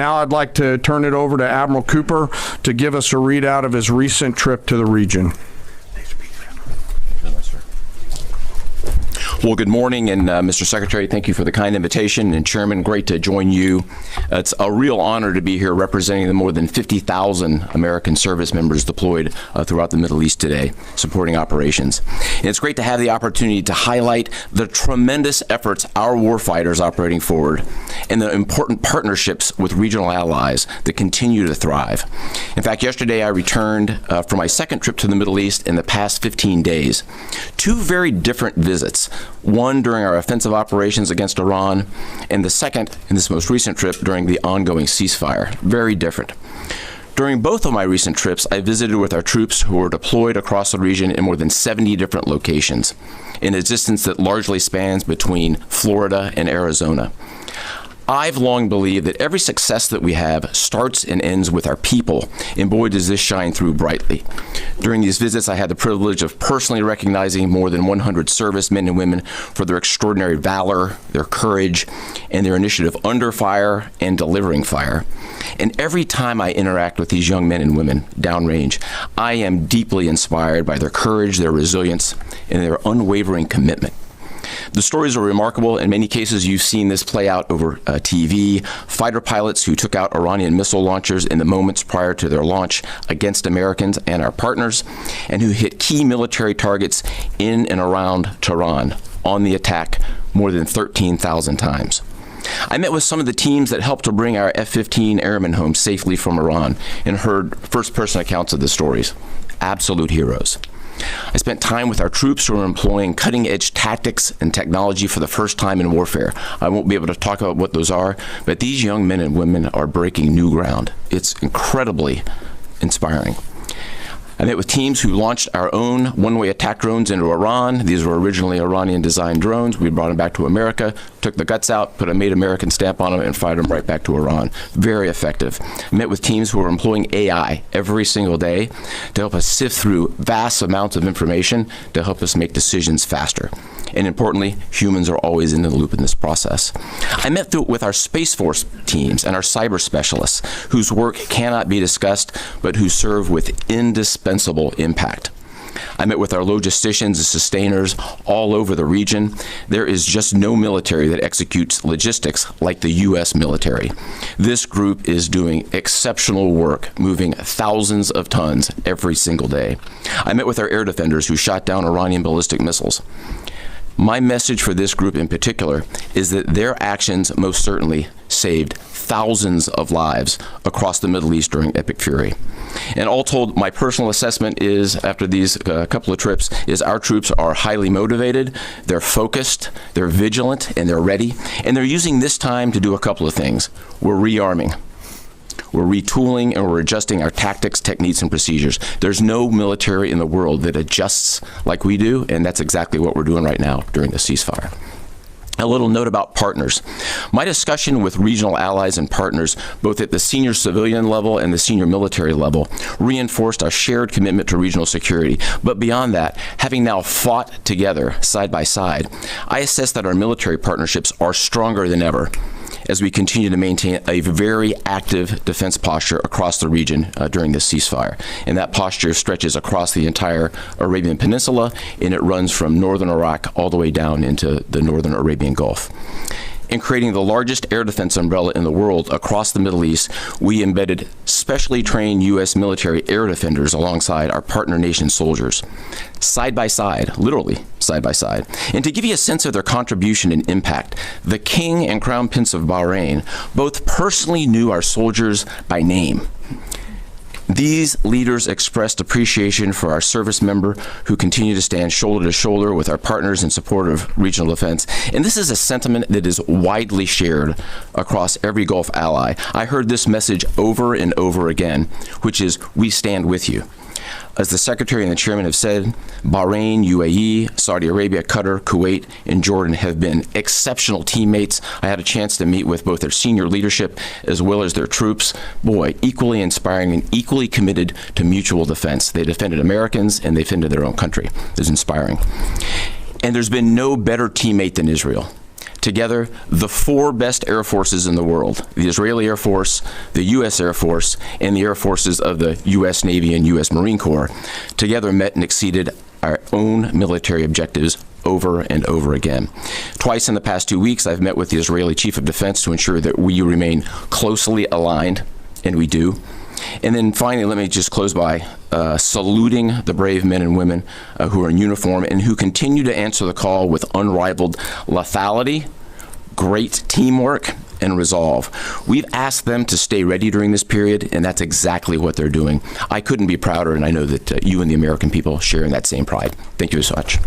Now I'd like to turn it over to Admiral Cooper to give us a readout of his recent trip to the region. Well, good morning, and Mr. Secretary, thank you for the kind invitation, and Chairman, great to join you. It's a real honor to be here representing the more than 50,000 American service members deployed throughout the Middle East today, supporting operations. And it's great to have the opportunity to highlight the tremendous efforts our warfighters operating forward and the important partnerships with regional allies that continue to thrive. In fact, yesterday I returned from my second trip to the Middle East in the past 15 days. Two very different visits. One during our offensive operations against Iran, and the second in this most recent trip during the ongoing ceasefire. Very different. During both of my recent trips, I visited with our troops who were deployed across the region in more than 70 different locations, in a distance that largely spans between Florida and Arizona. I've long believed that every success that we have starts and ends with our people, and boy, does this shine through brightly. During these visits, I had the privilege of personally recognizing more than 100 servicemen and women for their extraordinary valor, their courage, and their initiative under fire and delivering fire. And every time I interact with these young men and women downrange, I am deeply inspired by their courage, their resilience, and their unwavering commitment. The stories are remarkable. In many cases, you've seen this play out over TV. Fighter pilots who took out Iranian missile launchers in the moments prior to their launch against Americans and our partners, and who hit key military targets in and around Tehran on the attack more than 13,000 times. I met with some of the teams that helped to bring our F-15 airmen home safely from Iran and heard first-person accounts of the stories. Absolute heroes. I spent time with our troops who are employing cutting-edge tactics and technology for the first time in warfare. I won't be able to talk about what those are, but these young men and women are breaking new ground. It's incredibly inspiring. I met with teams who launched our own one-way attack drones into Iran. These were originally Iranian-designed drones. We brought them back to America, took the guts out, put a Made American stamp on them, and fired them right back to Iran. Very effective. I met with teams who were employing AI every single day to help us sift through vast amounts of information to help us make decisions faster. And importantly, humans are always in the loop in this process. I met with our Space Force teams and our cyber specialists, whose work cannot be discussed, but who serve with indispensable impact. I met with our logisticians and sustainers all over the region. There is just no military that executes logistics like the U.S. military. This group is doing exceptional work, moving thousands of tons every single day. I met with our air defenders who shot down Iranian ballistic missiles. My message for this group in particular is that their actions most certainly saved thousands of lives across the Middle East during Epic Fury. And all told, my personal assessment is, after these couple of trips, is our troops are highly motivated, they're focused, they're vigilant, and they're ready. And they're using this time to do a couple of things. We're rearming. We're retooling and we're adjusting our tactics, techniques, and procedures. There's no military in the world that adjusts like we do, and that's exactly what we're doing right now during the ceasefire. A little note about partners. My discussion with regional allies and partners, both at the senior civilian level and the senior military level, reinforced our shared commitment to regional security. But beyond that, having now fought together side by side, I assess that our military partnerships are stronger than ever as we continue to maintain a very active defense posture across the region during this ceasefire. And that posture stretches across the entire Arabian Peninsula, and it runs from northern Iraq all the way down into the northern Arabian Gulf. In creating the largest air defense umbrella in the world across the Middle East, we embedded specially trained U.S. military air defenders alongside our partner nation soldiers, side by side, literally side by side. And to give you a sense of their contribution and impact, the King and Crown Prince of Bahrain both personally knew our soldiers by name. These leaders expressed appreciation for our service member who continue to stand shoulder to shoulder with our partners in support of regional defense. And this is a sentiment that is widely shared across every Gulf ally. I heard this message over and over again, which is, we stand with you. As the Secretary and the Chairman have said, Bahrain, UAE, Saudi Arabia, Qatar, Kuwait, and Jordan have been exceptional teammates. I had a chance to meet with both their senior leadership as well as their troops. Boy, equally inspiring and equally committed to mutual defense. They defended Americans and they defended their own country. It was inspiring. And there's been no better teammate than Israel. Together, the four best air forces in the world, the Israeli Air Force, the U.S. Air Force, and the air forces of the U.S. Navy and U.S. Marine Corps, together met and exceeded our own military objectives over and over again. Twice in the past 2 weeks, I've met with the Israeli Chief of Defense to ensure that we remain closely aligned, and we do. And then finally, let me just close by saluting the brave men and women who are in uniform and who continue to answer the call with unrivaled lethality, great teamwork, and resolve. We've asked them to stay ready during this period, and that's exactly what they're doing. I couldn't be prouder, and I know that you and the American people share in that same pride. Thank you so much.